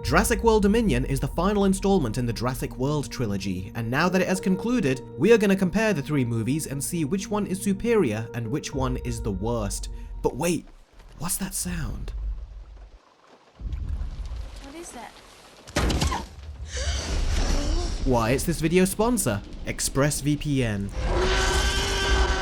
Jurassic World Dominion is the final installment in the Jurassic World trilogy, and now that it has concluded, we are going to compare the three movies and see which one is superior and which one is the worst. But wait, what's that sound? What is that? Why, it's this video's sponsor, Expressvpn.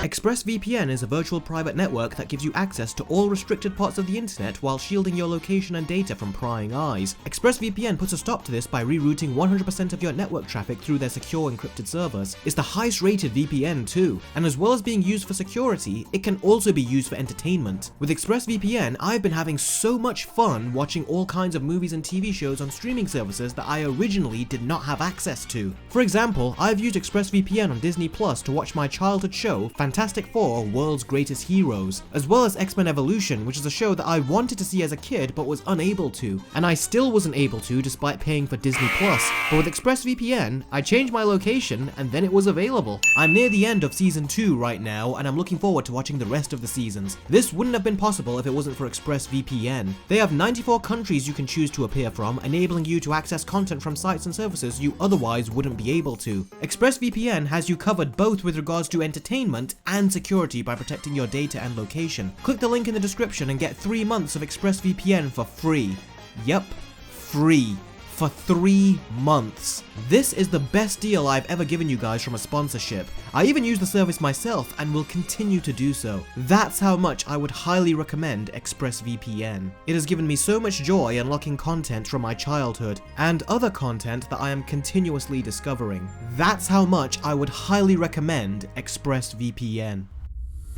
Expressvpn is a virtual private network that gives you access to all restricted parts of the internet while shielding your location and data from prying eyes. Expressvpn puts a stop to this by rerouting 100% of your network traffic through their secure encrypted servers. It's the highest rated VPN too, and as well as being used for security, it can also be used for entertainment. With Expressvpn, I've been having so much fun watching all kinds of movies and TV shows on streaming services that I originally did not have access to. For example, I've used Expressvpn on Disney Plus to watch my childhood show, Fantastic Four: World's Greatest Heroes, as well as X-Men Evolution, which is a show that I wanted to see as a kid but was unable to, and I still wasn't able to despite paying for Disney Plus. But with Expressvpn, I changed my location and then it was available. I'm near the end of season 2 right now, and I'm looking forward to watching the rest of the seasons. This wouldn't have been possible if it wasn't for Expressvpn. They have 94 countries you can choose to appear from, enabling you to access content from sites and services you otherwise wouldn't be able to. Expressvpn has you covered both with regards to entertainment and security by protecting your data and location. Click the link in the description and get 3 months of Expressvpn for free. Yep, free. For 3 months. This is the best deal I've ever given you guys from a sponsorship. I even use the service myself and will continue to do so. That's how much I would highly recommend Expressvpn. It has given me so much joy unlocking content from my childhood and other content that I am continuously discovering. That's how much I would highly recommend Expressvpn.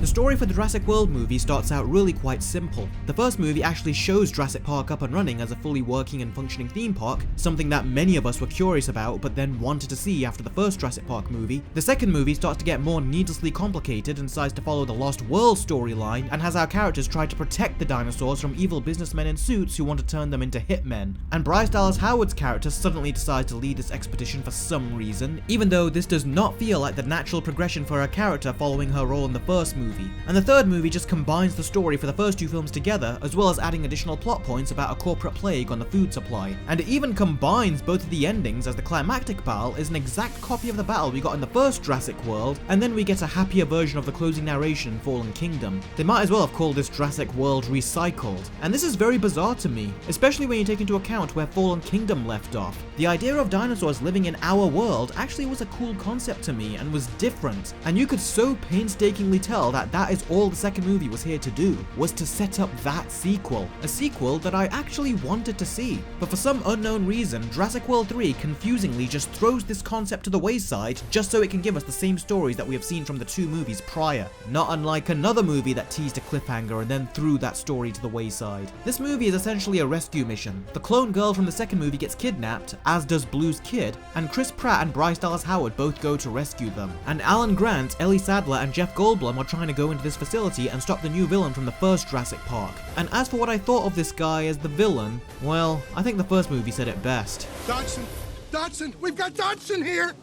The story for the Jurassic World movie starts out really quite simple. The first movie actually shows Jurassic Park up and running as a fully working and functioning theme park, something that many of us were curious about but then wanted to see after the first Jurassic Park movie. The second movie starts to get more needlessly complicated and decides to follow the Lost World storyline and has our characters try to protect the dinosaurs from evil businessmen in suits who want to turn them into hitmen. And Bryce Dallas Howard's character suddenly decides to lead this expedition for some reason, even though this does not feel like the natural progression for her character following her role in the first movie. And the third movie just combines the story for the first two films together, as well as adding additional plot points about a corporate plague on the food supply. And it even combines both of the endings, as the climactic battle is an exact copy of the battle we got in the first Jurassic World, and then we get a happier version of the closing narration in Fallen Kingdom. They might as well have called this Jurassic World recycled. And this is very bizarre to me, especially when you take into account where Fallen Kingdom left off. The idea of dinosaurs living in our world actually was a cool concept to me and was different, and you could so painstakingly tell that is all the second movie was here to do, was to set up that sequel. A sequel that I actually wanted to see. But for some unknown reason, Jurassic World 3 confusingly just throws this concept to the wayside just so it can give us the same stories that we have seen from the two movies prior. Not unlike another movie that teased a cliffhanger and then threw that story to the wayside. This movie is essentially a rescue mission. The clone girl from the second movie gets kidnapped, as does Blue's kid, and Chris Pratt and Bryce Dallas Howard both go to rescue them. And Alan Grant, Ellie Sadler, and Jeff Goldblum are trying to go into this facility and stop the new villain from the first Jurassic Park. And as for what I thought of this guy as the villain, well, I think the first movie said it best. Dodson, we've got Dodson here!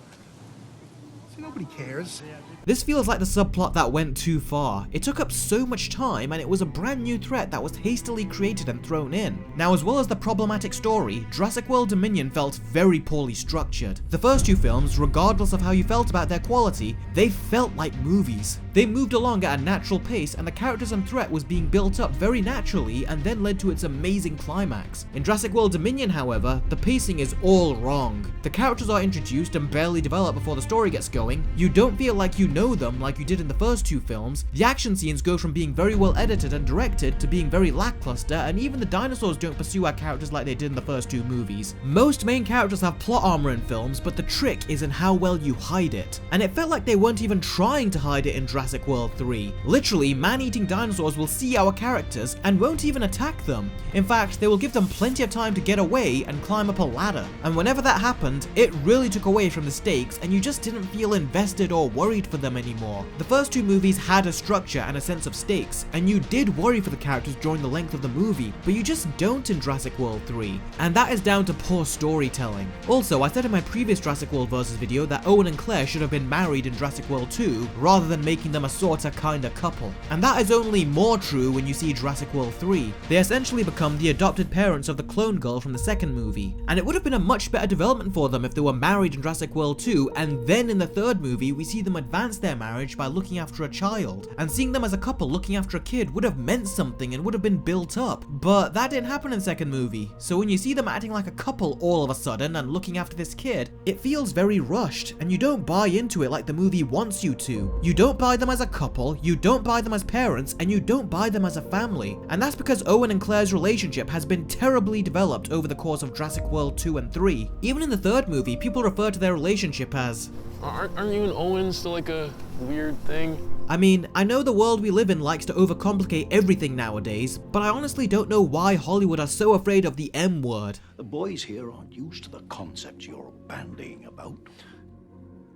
See, nobody cares. This feels like the subplot that went too far. It took up so much time and it was a brand new threat that was hastily created and thrown in. Now, as well as the problematic story, Jurassic World Dominion felt very poorly structured. The first two films, regardless of how you felt about their quality, they felt like movies. They moved along at a natural pace and the characters and threat was being built up very naturally and then led to its amazing climax. In Jurassic World Dominion, however, the pacing is all wrong. The characters are introduced and barely developed before the story gets going. You don't feel like you know them like you did in the first two films. The action scenes go from being very well edited and directed to being very lackluster, and even the dinosaurs don't pursue our characters like they did in the first two movies. Most main characters have plot armor in films, but the trick is in how well you hide it. And it felt like they weren't even trying to hide it in Jurassic World 3. Literally, man-eating dinosaurs will see our characters and won't even attack them. In fact, they will give them plenty of time to get away and climb up a ladder. And whenever that happened, it really took away from the stakes and you just didn't feel invested or worried for them anymore. The first two movies had a structure and a sense of stakes, and you did worry for the characters during the length of the movie, but you just don't in Jurassic World 3, and that is down to poor storytelling. Also, I said in my previous Jurassic World vs video that Owen and Claire should have been married in Jurassic World 2, rather than making them a sorta kinda couple. And that is only more true when you see Jurassic World 3. They essentially become the adopted parents of the clone girl from the second movie, and it would have been a much better development for them if they were married in Jurassic World 2, and then in the third movie we see them advance their marriage by looking after a child, and seeing them as a couple looking after a kid would have meant something and would have been built up. But that didn't happen in the second movie, so when you see them acting like a couple all of a sudden and looking after this kid, it feels very rushed, and you don't buy into it like the movie wants you to. You don't buy them as a couple, you don't buy them as parents, and you don't buy them as a family. And that's because Owen and Claire's relationship has been terribly developed over the course of Jurassic World 2 and 3. Even in the third movie, people refer to their relationship as... Aren't you and Owen still like a weird thing? I mean, I know the world we live in likes to overcomplicate everything nowadays, but I honestly don't know why Hollywood are so afraid of the M word. The boys here aren't used to the concepts you're bandying about.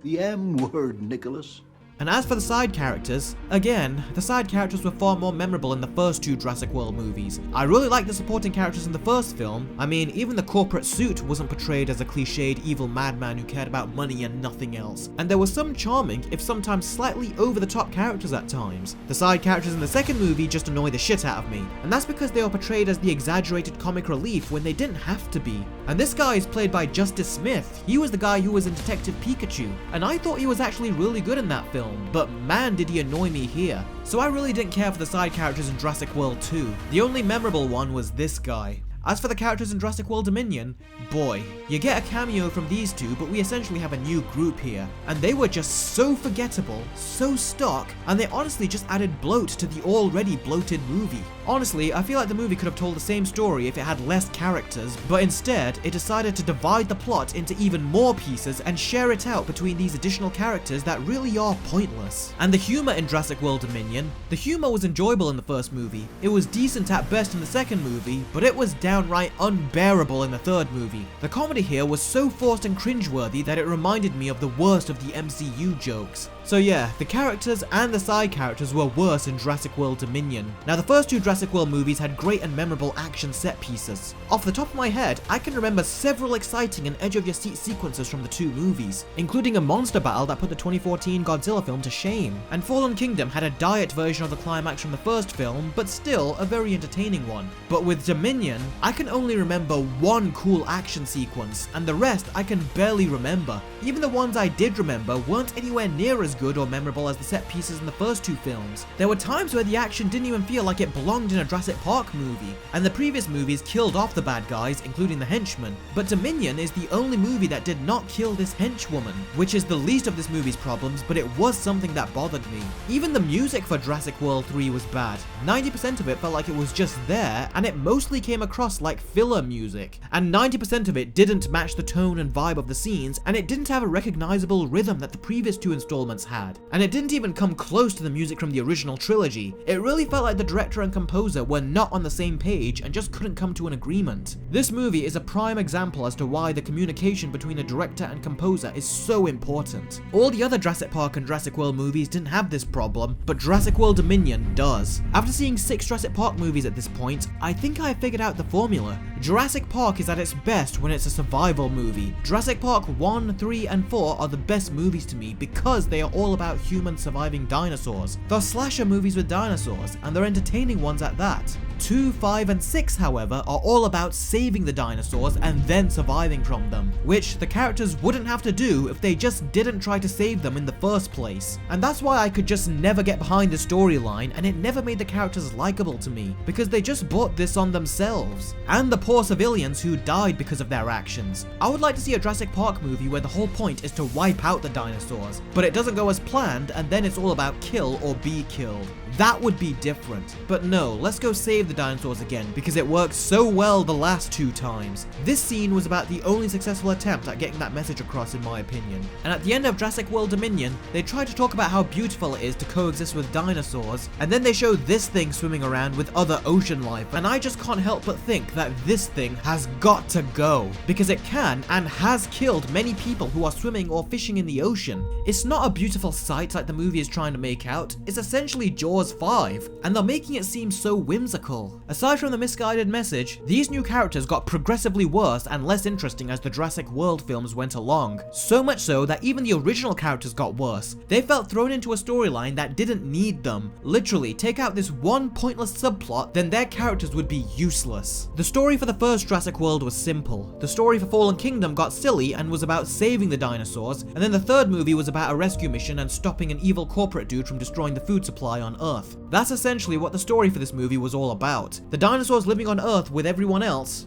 The M word, Nicholas. And as for the side characters, again, the side characters were far more memorable in the first two Jurassic World movies. I really liked the supporting characters in the first film. I mean, even the corporate suit wasn't portrayed as a cliched evil madman who cared about money and nothing else. And there were some charming, if sometimes slightly over-the-top characters at times. The side characters in the second movie just annoy the shit out of me, and that's because they were portrayed as the exaggerated comic relief when they didn't have to be. And this guy is played by Justice Smith. He was the guy who was in Detective Pikachu, and I thought he was actually really good in that film. But man did he annoy me here. So I really didn't care for the side characters in Jurassic World 2. The only memorable one was this guy. As for the characters in Jurassic World Dominion, boy, you get a cameo from these two, but we essentially have a new group here. And they were just so forgettable, so stock, and they honestly just added bloat to the already bloated movie. Honestly, I feel like the movie could have told the same story if it had less characters, but instead, it decided to divide the plot into even more pieces and share it out between these additional characters that really are pointless. And the humor in Jurassic World Dominion, the humor was enjoyable in the first movie. It was decent at best in the second movie, but it was downright unbearable in the third movie. The comedy here was so forced and cringeworthy that it reminded me of the worst of the MCU jokes. So yeah, the characters and the side characters were worse in Jurassic World Dominion. Now the first two Jurassic World movies had great and memorable action set pieces. Off the top of my head, I can remember several exciting and edge-of-your-seat sequences from the two movies, including a monster battle that put the 2014 Godzilla film to shame. And Fallen Kingdom had a diet version of the climax from the first film, but still a very entertaining one. But with Dominion, I can only remember one cool action sequence, and the rest I can barely remember. Even the ones I did remember weren't anywhere near as good or memorable as the set pieces in the first two films. There were times where the action didn't even feel like it belonged in a Jurassic Park movie, and the previous movies killed off the bad guys, including the henchmen. But Dominion is the only movie that did not kill this henchwoman, which is the least of this movie's problems, but it was something that bothered me. Even the music for Jurassic World 3 was bad. 90% of it felt like it was just there, and it mostly came across like filler music. And 90% of it didn't match the tone and vibe of the scenes, and it didn't have a recognizable rhythm that the previous two installments had. And it didn't even come close to the music from the original trilogy. It really felt like the director and composer were not on the same page and just couldn't come to an agreement. This movie is a prime example as to why the communication between a director and composer is so important. All the other Jurassic Park and Jurassic World movies didn't have this problem, but Jurassic World Dominion does. After seeing 6 Jurassic Park movies at this point, I think I figured out the formula. Jurassic Park is at its best when it's a survival movie. Jurassic Park 1, 3, and 4 are the best movies to me because they are all about humans surviving dinosaurs. They're slasher movies with dinosaurs, and they're entertaining ones at that. 2, 5, and 6, however, are all about saving the dinosaurs and then surviving from them, which the characters wouldn't have to do if they just didn't try to save them in the first place. And that's why I could just never get behind the storyline, and it never made the characters likable to me, because they just brought this on themselves. And the poor civilians who died because of their actions. I would like to see a Jurassic Park movie where the whole point is to wipe out the dinosaurs, but it doesn't go as planned, and then it's all about kill or be killed. That would be different. But no, let's go save the dinosaurs again, because it worked so well the last 2 times. This scene was about the only successful attempt at getting that message across in my opinion. And at the end of Jurassic World Dominion, they tried to talk about how beautiful it is to coexist with dinosaurs, and then they showed this thing swimming around with other ocean life, and I just can't help but think that this thing has got to go, because it can and has killed many people who are swimming or fishing in the ocean. It's not a beautiful sight like the movie is trying to make out, it's essentially Jaws 5, and they're making it seem so whimsical. Aside from the misguided message, these new characters got progressively worse and less interesting as the Jurassic World films went along, so much so that even the original characters got worse. They felt thrown into a storyline that didn't need them. Literally, take out this one pointless subplot, then their characters would be useless. The story for the first Jurassic World was simple. The story for Fallen Kingdom got silly and was about saving the dinosaurs, and then the third movie was about a rescue mission and stopping an evil corporate dude from destroying the food supply on Earth. That's essentially what the story for this movie was all about. The dinosaurs living on Earth with everyone else?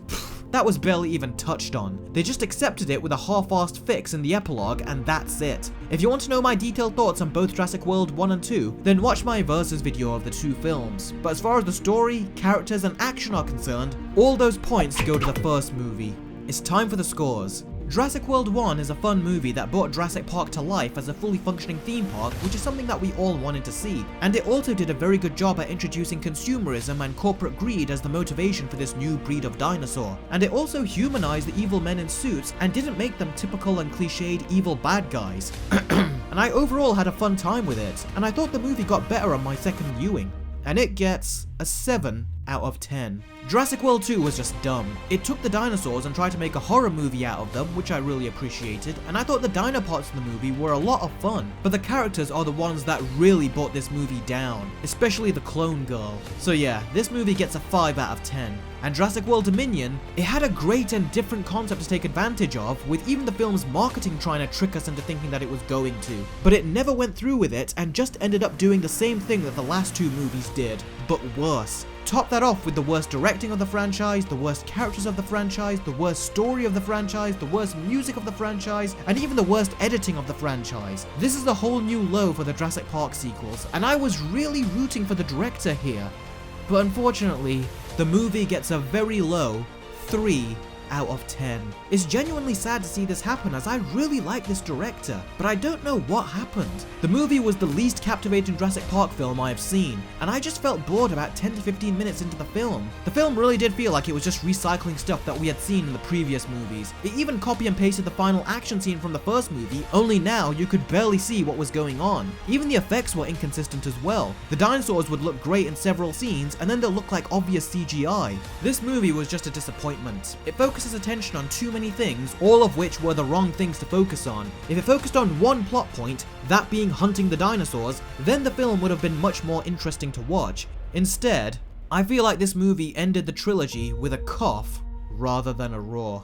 That was barely even touched on. They just accepted it with a half-assed fix in the epilogue, and that's it. If you want to know my detailed thoughts on both Jurassic World 1 and 2, then watch my versus video of the 2 films. But as far as the story, characters, and action are concerned, all those points go to the first movie. It's time for the scores. Jurassic World 1 is a fun movie that brought Jurassic Park to life as a fully functioning theme park, which is something that we all wanted to see. And it also did a very good job at introducing consumerism and corporate greed as the motivation for this new breed of dinosaur. And it also humanized the evil men in suits and didn't make them typical and cliched evil bad guys. And I overall had a fun time with it, and I thought the movie got better on my second viewing. And it gets a 7 out of 10. Jurassic World 2 was just dumb. It took the dinosaurs and tried to make a horror movie out of them, which I really appreciated, and I thought the dino parts of the movie were a lot of fun, but the characters are the ones that really brought this movie down, especially the clone girl. So yeah, this movie gets a 5 out of 10. And Jurassic World Dominion, it had a great and different concept to take advantage of, with even the film's marketing trying to trick us into thinking that it was going to. But it never went through with it and just ended up doing the same thing that the last 2 movies did, but worse. Top that off with the worst directing of the franchise, the worst characters of the franchise, the worst story of the franchise, the worst music of the franchise, and even the worst editing of the franchise. This is a whole new low for the Jurassic Park sequels, and I was really rooting for the director here. But unfortunately, the movie gets a very low 3 out of 10. It's genuinely sad to see this happen, as I really like this director, but I don't know what happened. The movie was the least captivating Jurassic Park film I have seen, and I just felt bored about 10 to 15 minutes into the film. The film really did feel like it was just recycling stuff that we had seen in the previous movies. It even copy and pasted the final action scene from the first movie, only now you could barely see what was going on. Even the effects were inconsistent as well. The dinosaurs would look great in several scenes, and then they'll look like obvious CGI. This movie was just a disappointment. It focuses attention on too many things, all of which were the wrong things to focus on. If it focused on one plot point, that being hunting the dinosaurs, then the film would have been much more interesting to watch. Instead, I feel like this movie ended the trilogy with a cough rather than a roar.